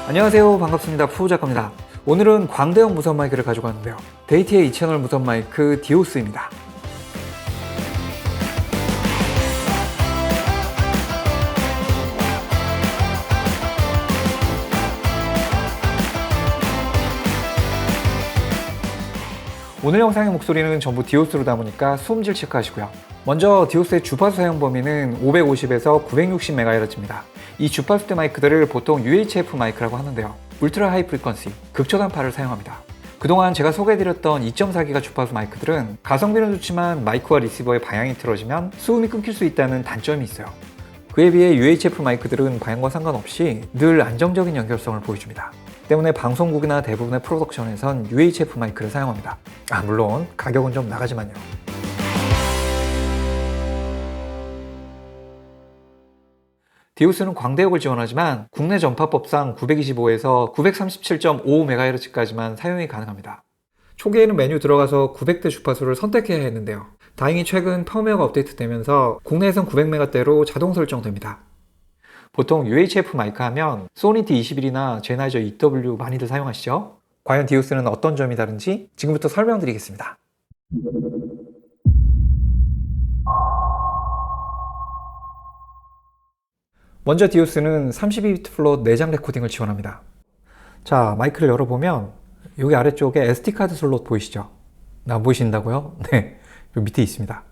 안녕하세요, 반갑습니다. 푸우작가입니다. 오늘은 광대형 무선 마이크를 가지고 왔는데요. 데이티의 2채널 무선 마이크 디오스입니다. 오늘 영상의 목소리는 전부 디오스로 담으니까 수음질 체크하시고요. 먼저 디오스의 주파수 사용 범위는 550에서 960MHz입니다. 이 주파수대 마이크들을 보통 UHF 마이크라고 하는데요. 울트라 하이 프리퀀시, 극초단파를 사용합니다. 그동안 제가 소개해드렸던 2.4GHz 주파수 마이크들은 가성비는 좋지만 마이크와 리시버의 방향이 틀어지면 수음이 끊길 수 있다는 단점이 있어요. 그에 비해 UHF 마이크들은 방향과 상관없이 늘 안정적인 연결성을 보여줍니다. 때문에 방송국이나 대부분의 프로덕션에선 UHF 마이크를 사용합니다. 물론 가격은 좀 나가지만요. 디오스는 광대역을 지원하지만 국내 전파법상 925에서 937.55MHz까지만 사용이 가능합니다. 초기에는 메뉴 들어가서 900대 주파수를 선택해야 했는데요. 다행히 최근 펌웨어가 업데이트되면서 국내에선 900MHz대로 자동 설정됩니다. 보통 UHF 마이크 하면 소니 D21이나 제나이저 EW 많이들 사용하시죠? 과연 디오스는 어떤 점이 다른지 지금부터 설명드리겠습니다. 먼저 디오스는 32비트 플롯 내장 레코딩을 지원합니다. 자, 마이크를 열어보면 여기 아래쪽에 SD카드 슬롯 보이시죠? 안 보이신다고요? 네, 여기 밑에 있습니다.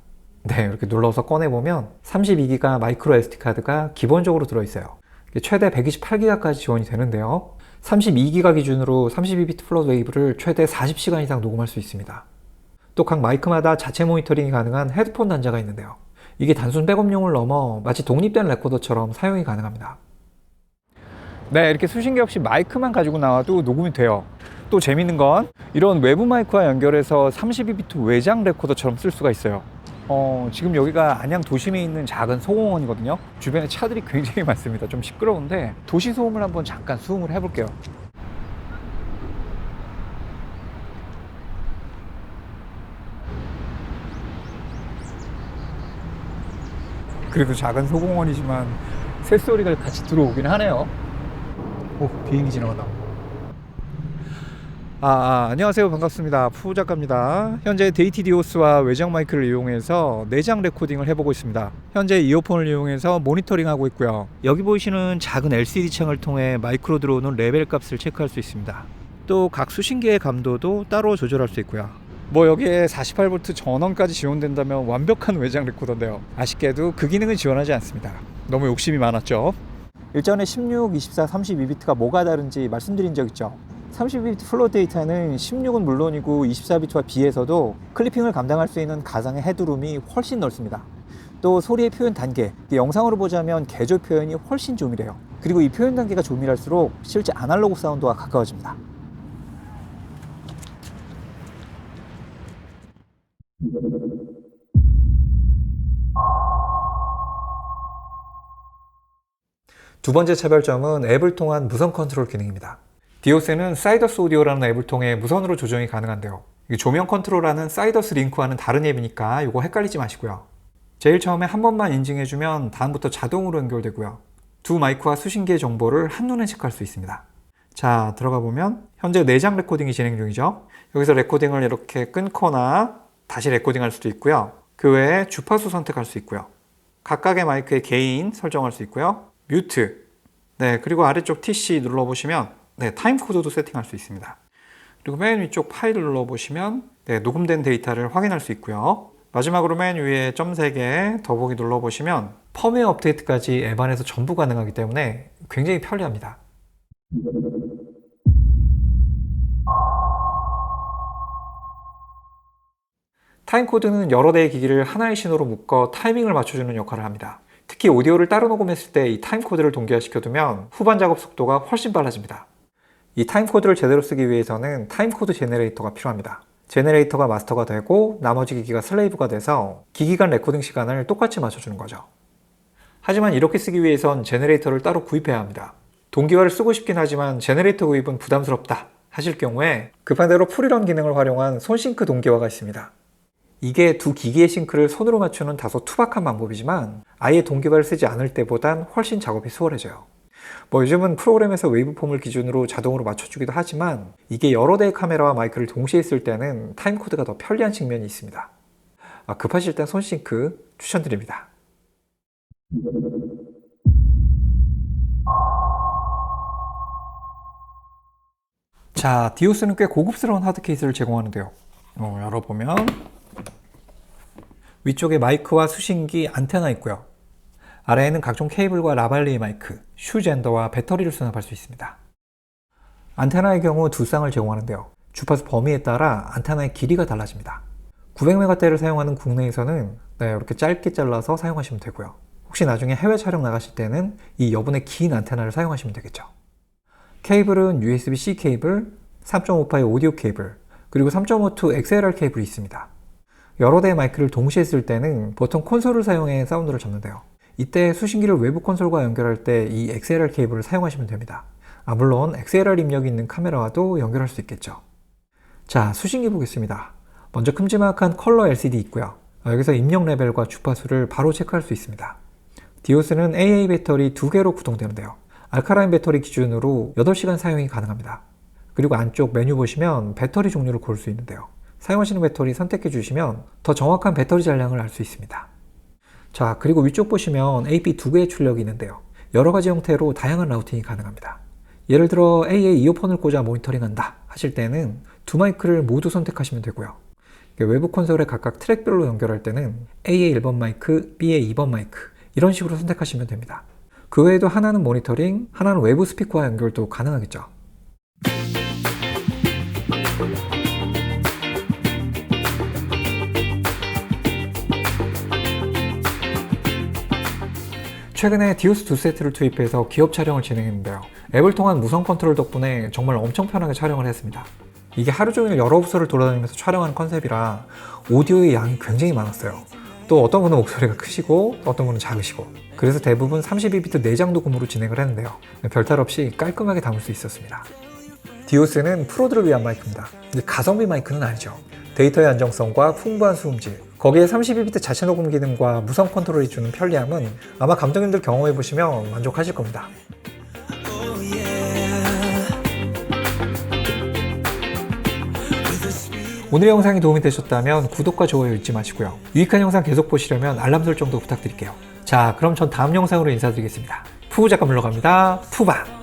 네, 이렇게 눌러서 꺼내보면 32기가 마이크로 SD카드가 기본적으로 들어있어요. 최대 128기가까지 지원이 되는데요. 32기가 기준으로 32비트 플롯 웨이브를 최대 40시간 이상 녹음할 수 있습니다. 또 각 마이크마다 자체 모니터링이 가능한 헤드폰 단자가 있는데요. 이게 단순 백업용을 넘어 마치 독립된 레코더처럼 사용이 가능합니다. 네, 이렇게 수신기 없이 마이크만 가지고 나와도 녹음이 돼요. 또 재밌는 건 이런 외부 마이크와 연결해서 32비트 외장 레코더처럼 쓸 수가 있어요. 지금 여기가 안양 도심에 있는 작은 소공원이거든요. 주변에 차들이 굉장히 많습니다. 좀 시끄러운데 도시 소음을 한번 잠깐 수음을 해볼게요. 그래도 작은 소공원이지만 새소리가 같이 들어오긴 하네요. 오, 비행기 지나간다. 안녕하세요, 반갑습니다. 푸우작가입니다. 현재 데이티 디오스와 외장 마이크를 이용해서 내장 레코딩을 해보고 있습니다. 현재 이어폰을 이용해서 모니터링 하고 있고요. 여기 보이시는 작은 LCD 창을 통해 마이크로 들어오는 레벨 값을 체크할 수 있습니다. 또 각 수신기의 감도도 따로 조절할 수 있고요. 여기에 48V 전원까지 지원된다면 완벽한 외장 레코더인데요. 아쉽게도 그 기능은 지원하지 않습니다. 너무 욕심이 많았죠. 일전에 16, 24, 32비트가 뭐가 다른지 말씀드린 적 있죠. 32비트 플롯 데이터는 16은 물론이고 24비트와 비해서도 클리핑을 감당할 수 있는 가상의 헤드룸이 훨씬 넓습니다. 또 소리의 표현 단계, 영상으로 보자면 개조 표현이 훨씬 조밀해요. 그리고 이 표현 단계가 조밀할수록 실제 아날로그 사운드와 가까워집니다. 두 번째 차별점은 앱을 통한 무선 컨트롤 기능입니다. 디오스는 사이더스 오디오라는 앱을 통해 무선으로 조정이 가능한데요. 조명 컨트롤하는 사이더스 링크와는 다른 앱이니까 이거 헷갈리지 마시고요. 제일 처음에 한 번만 인증해주면 다음부터 자동으로 연결되고요. 두 마이크와 수신기의 정보를 한눈에 체크할 수 있습니다. 자, 들어가 보면 현재 내장 레코딩이 진행 중이죠. 여기서 레코딩을 이렇게 끊거나 다시 레코딩할 수도 있고요. 그 외에 주파수 선택할 수 있고요. 각각의 마이크의 게인 설정할 수 있고요. 뮤트, 네, 그리고 아래쪽 TC 눌러보시면 타임 코드도 세팅할 수 있습니다. 그리고 맨 위쪽 파일을 눌러보시면 녹음된 데이터를 확인할 수 있고요. 마지막으로 맨 위에 점 3개 더보기 눌러보시면 펌웨어 업데이트까지 앱 안에서 전부 가능하기 때문에 굉장히 편리합니다. 타임코드는 여러 대의 기기를 하나의 신호로 묶어 타이밍을 맞춰주는 역할을 합니다. 특히 오디오를 따로 녹음했을 때 이 타임코드를 동기화시켜두면 후반 작업 속도가 훨씬 빨라집니다. 이 타임코드를 제대로 쓰기 위해서는 타임코드 제네레이터가 필요합니다. 제네레이터가 마스터가 되고 나머지 기기가 슬레이브가 돼서 기기 간 레코딩 시간을 똑같이 맞춰주는 거죠. 하지만 이렇게 쓰기 위해선 제네레이터를 따로 구입해야 합니다. 동기화를 쓰고 싶긴 하지만 제네레이터 구입은 부담스럽다 하실 경우에 급한 대로 풀이런 기능을 활용한 손싱크 동기화가 있습니다. 이게 두 기기의 싱크를 손으로 맞추는 다소 투박한 방법이지만 아예 동기화를 쓰지 않을 때보단 훨씬 작업이 수월해져요. 요즘은 프로그램에서 웨이브폼을 기준으로 자동으로 맞춰주기도 하지만 이게 여러 대의 카메라와 마이크를 동시에 쓸 때는 타임코드가 더 편리한 측면이 있습니다. 급하실 땐 손싱크 추천드립니다. 자, 디오스는 꽤 고급스러운 하드 케이스를 제공하는데요. 열어보면 위쪽에 마이크와 수신기, 안테나 있고요. 아래에는 각종 케이블과 라발리의 마이크, 슈젠더와 배터리를 수납할 수 있습니다. 안테나의 경우 두 쌍을 제공하는데요. 주파수 범위에 따라 안테나의 길이가 달라집니다. 900MHz를 사용하는 국내에서는 이렇게 짧게 잘라서 사용하시면 되고요. 혹시 나중에 해외 촬영 나가실 때는 이 여분의 긴 안테나를 사용하시면 되겠죠. 케이블은 USB-C 케이블, 3.5파의 오디오 케이블, 그리고 3.52 XLR 케이블이 있습니다. 여러 대의 마이크를 동시에 쓸 때는 보통 콘솔을 사용해 사운드를 잡는데요. 이때 수신기를 외부 콘솔과 연결할 때 이 XLR 케이블을 사용하시면 됩니다. 물론 XLR 입력이 있는 카메라와도 연결할 수 있겠죠. 자, 수신기 보겠습니다. 먼저 큼지막한 컬러 LCD 있고요. 여기서 입력 레벨과 주파수를 바로 체크할 수 있습니다. 디오스는 AA 배터리 2개로 구동되는데요. 알카라인 배터리 기준으로 8시간 사용이 가능합니다. 그리고 안쪽 메뉴 보시면 배터리 종류를 고를 수 있는데요. 사용하시는 배터리 선택해 주시면 더 정확한 배터리 잔량을 알 수 있습니다. 자, 그리고 위쪽 보시면 AP 2개의 출력이 있는데요. 여러 가지 형태로 다양한 라우팅이 가능합니다. 예를 들어 A에 이어폰을 꽂아 모니터링한다 하실 때는 두 마이크를 모두 선택하시면 되고요. 외부 콘솔에 각각 트랙별로 연결할 때는 A의 1번 마이크, B의 2번 마이크 이런 식으로 선택하시면 됩니다. 그 외에도 하나는 모니터링, 하나는 외부 스피커와 연결도 가능하겠죠. 최근에 디오스 2세트를 투입해서 기업 촬영을 진행했는데요. 앱을 통한 무선 컨트롤 덕분에 정말 엄청 편하게 촬영을 했습니다. 이게 하루 종일 여러 부서를 돌아다니면서 촬영하는 컨셉이라 오디오의 양이 굉장히 많았어요. 또 어떤 분은 목소리가 크시고 어떤 분은 작으시고, 그래서 대부분 32비트 내장 녹음으로 진행을 했는데요. 별탈 없이 깔끔하게 담을 수 있었습니다. 디오스는 프로들을 위한 마이크입니다. 가성비 마이크는 아니죠. 데이터의 안정성과 풍부한 수음질, 거기에 32비트 자체 녹음 기능과 무선 컨트롤이 주는 편리함은 아마 감독님들 경험해보시면 만족하실 겁니다. 오늘의 영상이 도움이 되셨다면 구독과 좋아요 잊지 마시고요. 유익한 영상 계속 보시려면 알람 설정도 부탁드릴게요. 자, 그럼 전 다음 영상으로 인사드리겠습니다. 푸우 작가 물러갑니다. 푸바!